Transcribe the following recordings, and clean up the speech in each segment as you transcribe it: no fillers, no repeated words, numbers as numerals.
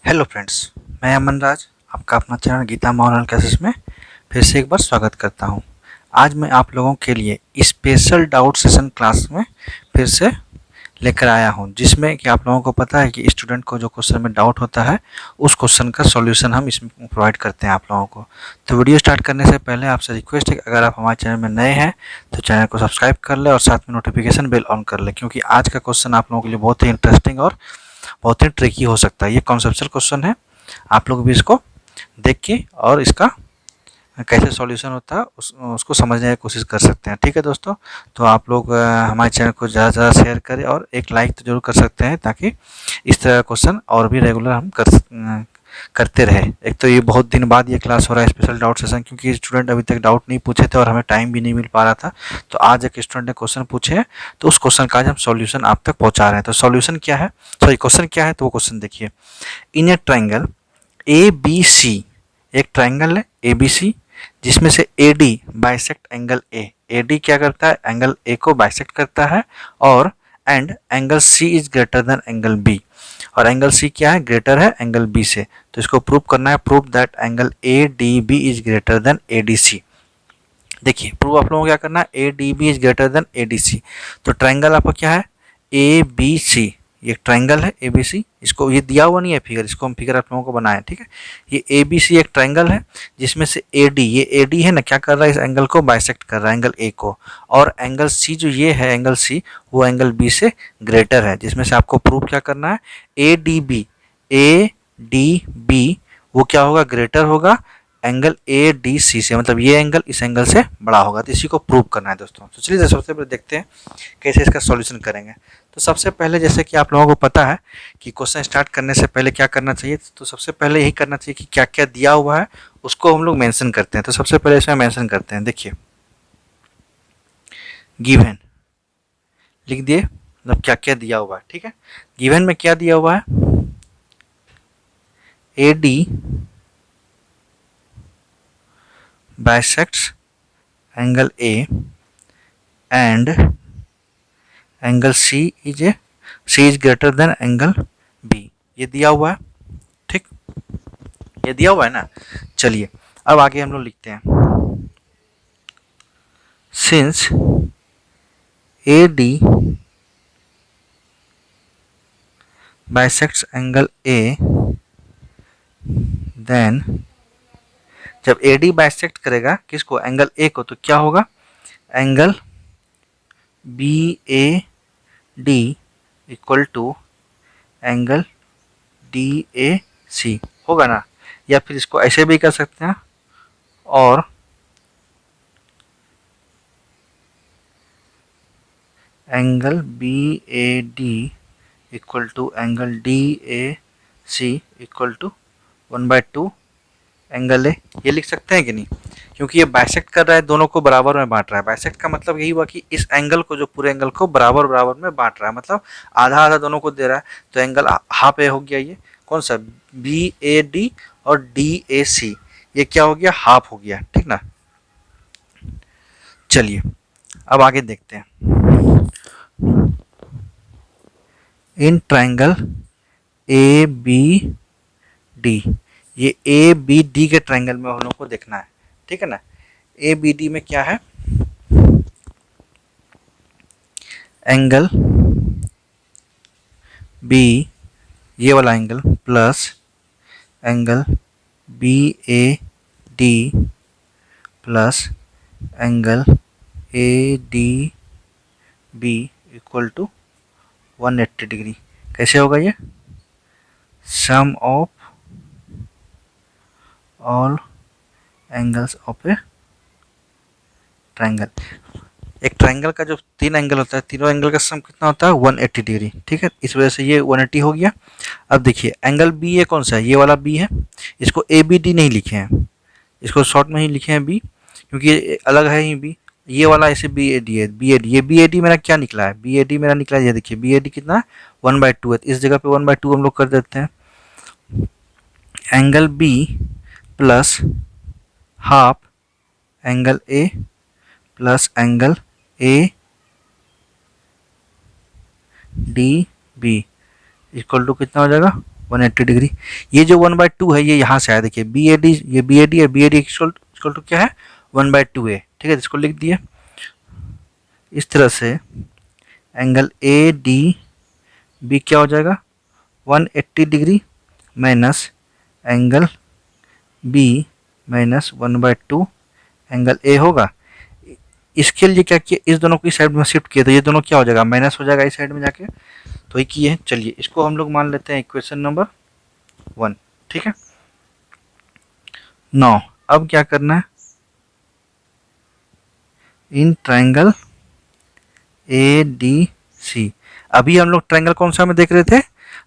Hello friends, मैं अमन राज आपका अपना चैनल गीता मॉडल क्लासेस में फिर से एक बार स्वागत करता हूं। आज मैं आप लोगों के लिए स्पेशल डाउट सेशन क्लास में फिर से लेकर आया हूं, जिसमें कि आप लोगों को पता है कि स्टूडेंट को जो क्वेश्चन में डाउट होता है उस क्वेश्चन का सॉल्यूशन हम इसमें प्रोवाइड करते हैं आप लोगों को। तो वीडियो स्टार्ट करने से पहले आपसे रिक्वेस्ट है कि अगर आप हमारे चैनल में नए हैं तो चैनल को सब्सक्राइब कर लें और साथ में नोटिफिकेशन बेल ऑन कर लें, क्योंकि आज का क्वेश्चन आप लोगों के लिए बहुत ही इंटरेस्टिंग और बहुत ही ट्रिकी हो सकता है। ये कॉन्सेप्चुअल क्वेश्चन है, आप लोग भी इसको देख के और इसका कैसे सॉल्यूशन होता है उसको समझने की कोशिश कर सकते हैं। ठीक है दोस्तों, तो आप लोग हमारे चैनल को ज़्यादा से ज़्यादा शेयर करें और एक लाइक तो जरूर कर सकते हैं, ताकि इस तरह का क्वेश्चन और भी रेगुलर हम करते रहे। एक तो ये बहुत दिन बाद ये क्लास हो रहा है स्पेशल डाउट सेशन, क्योंकि स्टूडेंट अभी तक डाउट नहीं पूछे थे और हमें टाइम भी नहीं मिल पा रहा था। तो आज एक स्टूडेंट ने क्वेश्चन पूछे हैं, तो उस क्वेश्चन का आज हम सॉल्यूशन आप तक पहुंचा रहे हैं। तो सॉल्यूशन क्या है, सॉरी क्वेश्चन क्या है, तो वो क्वेश्चन देखिए। इन ए ट्राइंगल ए बी सी, एक ट्राइंगल है ए बी सी जिसमें से A D bisect angle A D क्या करता है, एंगल ए को बाइसेक्ट करता है, और and angle C is greater than angle B, और एंगल सी क्या है, ग्रेटर है एंगल बी से। तो इसको प्रूव करना है, prove that angle A D B is greater than A D C. देखिए प्रूव आप लोगों को क्या करना है, A D B is greater than A D C. तो ट्राइंगल आपका क्या है, ए बी सी, ये ट्राइंगल है ए बी सी। इसको ये दिया हुआ नहीं है फिगर, इसको हम फिगर आप लोगों को बनाए, ठीक है। ये ए बी सी एक ट्राइंगल है जिसमें से ए डी, ये ए डी है ना, क्या कर रहा है, इस एंगल को बाइसेक्ट कर रहा है, एंगल ए को, और एंगल सी जो ये है एंगल सी, वो एंगल बी से ग्रेटर है, जिसमें से आपको प्रूव क्या करना है, ए डी बी वो क्या होगा, ग्रेटर होगा एंगल ए डी सी से, मतलब ये एंगल इस एंगल से बड़ा होगा। तो इसी को प्रूव करना है दोस्तों। तो चलिए सबसे पहले देखते हैं कैसे इसका सॉल्यूशन करेंगे। तो सबसे पहले जैसे कि आप लोगों को पता है कि क्वेश्चन स्टार्ट करने से पहले क्या करना चाहिए, तो सबसे पहले यही करना चाहिए कि क्या क्या दिया हुआ है उसको हम लोग मेंशन करते हैं। तो सबसे पहले इसमें मेंशन करते हैं, देखिए गिवन लिख दिए, मतलब क्या क्या दिया हुआ है, ठीक है। गिवन में क्या दिया हुआ है, A D bisects angle A and angle C is greater than angle B, ये दिया हुआ है, ठीक, ये दिया हुआ है ना। चलिए अब आगे हम लोग लिखते हैं, since AD bisects angle A, then जब ए डी बाइसेक्ट करेगा किसको, एंगल ए को, तो क्या होगा, angle B A D equal to angle D A C होगा ना। या फिर इसको ऐसे भी कर सकते हैं, और angle B A D equal to angle D A C equal to 1/2 angle A, ये लिख सकते हैं कि नहीं, क्योंकि ये बाइसेक्ट कर रहा है, दोनों को बराबर में बांट रहा है। बाइसेक्ट का मतलब यही हुआ कि इस एंगल को, जो पूरे एंगल को बराबर बराबर में बांट रहा है, मतलब आधा आधा दोनों को दे रहा है। तो एंगल हाफ ए हो गया, ये कौन सा, बी ए डी और डी ए सी, ये क्या हो गया, हाफ हो गया, ठीक ना। चलिए अब आगे देखते हैं, in triangle A B D, ये ए बी डी के ट्राइंगल में हम लोग को देखना है, ठीक है ना। ए बी डी में क्या है, एंगल बी, ये वाला angle, plus angle B A D plus angle A D B equal to 180 degree. कैसे होगा ये, sum of all angles of a triangle. एक ट्राइंगल का जो तीन एंगल होता है, तीनों एंगल का सम कितना होता है, 180 डिग्री, ठीक है। इस वजह से ये 180 हो गया। अब देखिए एंगल बी, ये कौन सा है, ये वाला बी है, इसको ए बी डी नहीं लिखे हैं, इसको शॉर्ट में ही लिखे हैं बी, क्योंकि ये अलग है ही बी। ये वाला ऐसे बी ए डी है, बी ए डी, ये बी ए डी मेरा क्या निकला है, बी ए डी मेरा निकला है, ये देखिए बी ए डी कितना है, 1/2 है। इस जगह पे 1/2 हम लोग कर देते हैं, angle B plus half angle A plus angle A D B equal to कितना हो जाएगा, 180 डिग्री। ये जो 1/2 है ये यहाँ से आया, देखिए बी ए डी, ये बी ए डी है, B A D equal to क्या है 1/2 है, ठीक है, इसको लिख दिए। इस तरह से एंगल ए डी बी क्या हो जाएगा 180 degree minus angle B minus 1/2 angle A होगा। इसके लिए क्या किया, इस दोनों को इस साइड में शिफ्ट किया तो ये दोनों क्या हो जाएगा माइनस हो जाएगा इस साइड में जाके, तो ये किए। चलिए इसको हम लोग मान लेते हैं इक्वेशन नंबर 1, ठीक है। 9 अब क्या करना है, इन ट्रायंगल ए डी सी, अभी हम लोग ट्रायंगल कौन सा में देख रहे थे,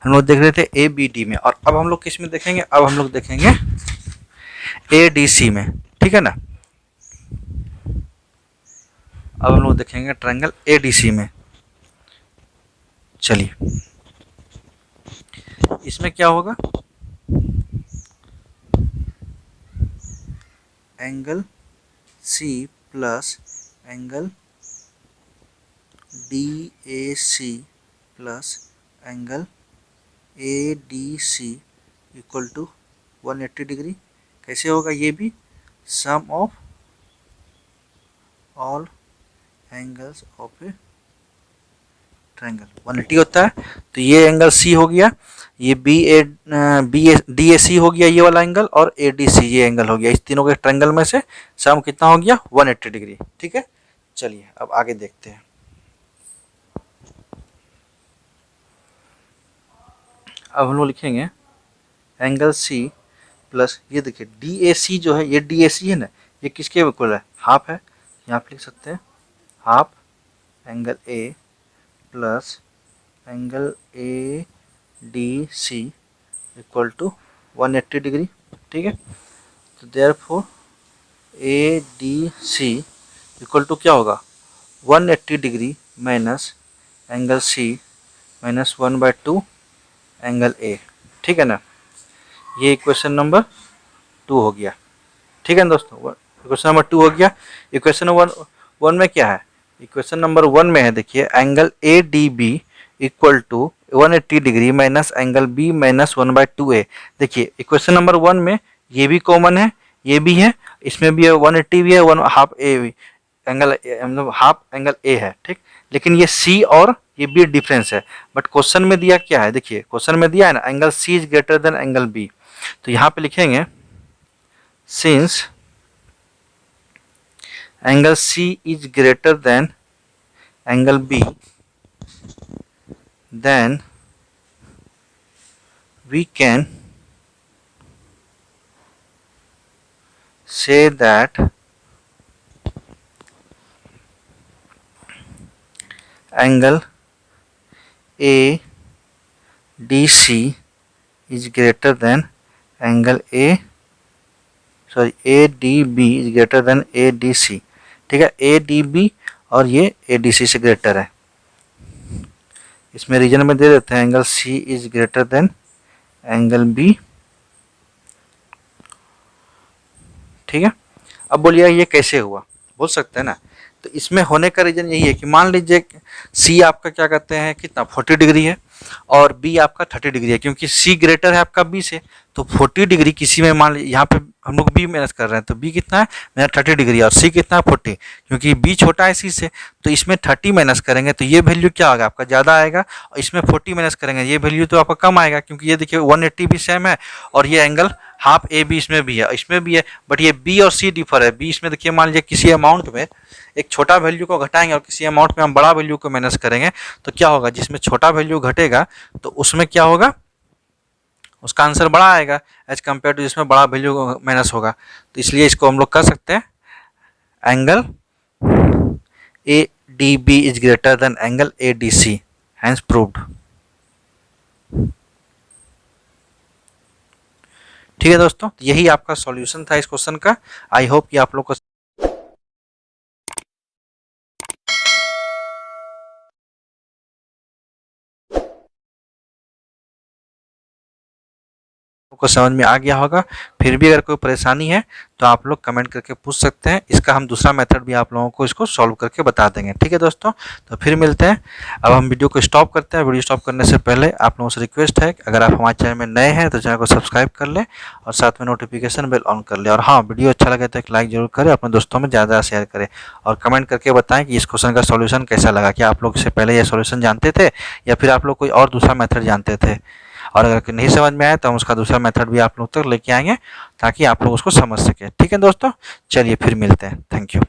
हम लोग देख रहे थे ए बी डी में, और अब हम लोग किस में देखेंगे, अब हम लोग देखेंगे ए डी सी में, ठीक है ना। अब हम लोग देखेंगे ट्रायंगल ए डी सी में। चलिए इसमें क्या होगा, angle C plus angle D A C plus angle A D C equal to 180 degree. कैसे होगा ये भी, sum of all angles of a triangle 180 होता है, तो ये एंगल सी हो गया, ये डी ए सी हो गया ये वाला एंगल, और ए डी सी ये एंगल हो गया। इस तीनों के ट्रायंगल में से सम कितना हो गया 180 डिग्री, ठीक है। चलिए अब आगे देखते हैं। अब हम लोग लिखेंगे एंगल सी प्लस, ये देखिए डी ए सी जो है, ये डी ए सी है ना, ये किसके इक्वल है, हाफ है, यहाँ पे लिख सकते हैं half angle A plus angle A D C equal to 180 degree, ठीक है। तो therefore A D C equal to क्या होगा 180 degree minus angle C minus 1/2 angle A, ठीक है ना। ये इक्वेशन नंबर 2 हो गया, ठीक है ना दोस्तों, इक्वेशन नंबर 2 हो गया। इक्वेशन नंबर 1 में क्या है, इक्वेशन नंबर 1 में है देखिए angle A D B equal to 180 degree minus angle B minus 1/2 A. देखिए इक्वेशन नंबर 1 में ये भी कॉमन है, ये भी है, इसमें भी है 180 भी है, 1 हाफ ए भी एंगल, मतलब हाफ एंगल ए है, ठीक। लेकिन ये सी और ये बी डिफरेंस है, बट क्वेश्चन में दिया क्या है, देखिए क्वेश्चन में दिया है ना angle C is greater than angle B, तो यहाँ पे लिखेंगे since angle C is greater than angle B then we can say that angle ADC is greater than angle ADB is greater than ADC, ठीक है। ADB और ये ADC से greater है, इसमें रीजन में दे देते हैं angle C is greater than angle B, ठीक है। अब बोलिए ये कैसे हुआ, बोल सकते हैं ना, तो इसमें होने का रीजन यही है कि मान लीजिए सी आपका क्या कहते हैं कितना 40 डिग्री है और बी आपका 30 डिग्री है, क्योंकि सी ग्रेटर है आपका बी से, तो 40 डिग्री किसी में मान लीजिए यहाँ पे हम लोग बी माइनस कर रहे हैं, तो बी कितना है मेरा 30 डिग्री और सी कितना है 40, क्योंकि बी छोटा है सी से, तो इसमें 30 माइनस करेंगे तो ये वैल्यू क्या होगा आपका ज़्यादा आएगा, और इसमें 40 माइनस करेंगे ये वैल्यू तो आपका कम आएगा, क्योंकि ये देखिए 180 भी सेम है और ये एंगल हाफ ए बी इसमें भी है, इसमें भी है, बट ये बी और सी डिफर है। बी इसमें देखिए मान लीजिए किसी अमाउंट में एक छोटा वैल्यू को घटाएंगे और किसी अमाउंट में हम बड़ा वैल्यू को माइनस करेंगे, तो क्या होगा जिसमें छोटा वैल्यू घटेगा तो उसमें क्या होगा उसका आंसर बड़ा आएगा एज कम्पेयर टू जिसमें बड़ा वैल्यू माइनस होगा। तो इसलिए इसको हम लोग कर सकते हैं angle A D B is greater than angle A D C, hence proved. ठीक है दोस्तों, यही आपका सॉल्यूशन था इस क्वेश्चन का। आई होप कि आप लोग को को समझ में आ गया होगा। फिर भी अगर कोई परेशानी है तो आप लोग कमेंट करके पूछ सकते हैं। इसका हम दूसरा मेथड भी आप लोगों को इसको सॉल्व करके बता देंगे। ठीक है दोस्तों, तो फिर मिलते हैं। अब हम वीडियो को स्टॉप करते हैं। वीडियो स्टॉप करने से पहले आप लोगों से रिक्वेस्ट है कि अगर आप हमारे चैनल में नए हैं तो चैनल को सब्सक्राइब कर लें और साथ में नोटिफिकेशन बेल ऑन कर लें। और हाँ, वीडियो अच्छा लगे तो एक लाइक जरूर करें, अपने दोस्तों में ज़्यादा शेयर करें और कमेंट करके बताएं कि इस क्वेश्चन का सॉल्यूशन कैसा लगा। क्या आप लोग इससे पहले ये सॉल्यूशन जानते थे या फिर आप लोग कोई और दूसरा मेथड जानते थे? और अगर नहीं समझ में आया तो हम उसका दूसरा मेथड भी आप लोग तक लेके आएंगे ताकि आप लोग उसको समझ सकें। ठीक है दोस्तों, चलिए फिर मिलते हैं। Thank you.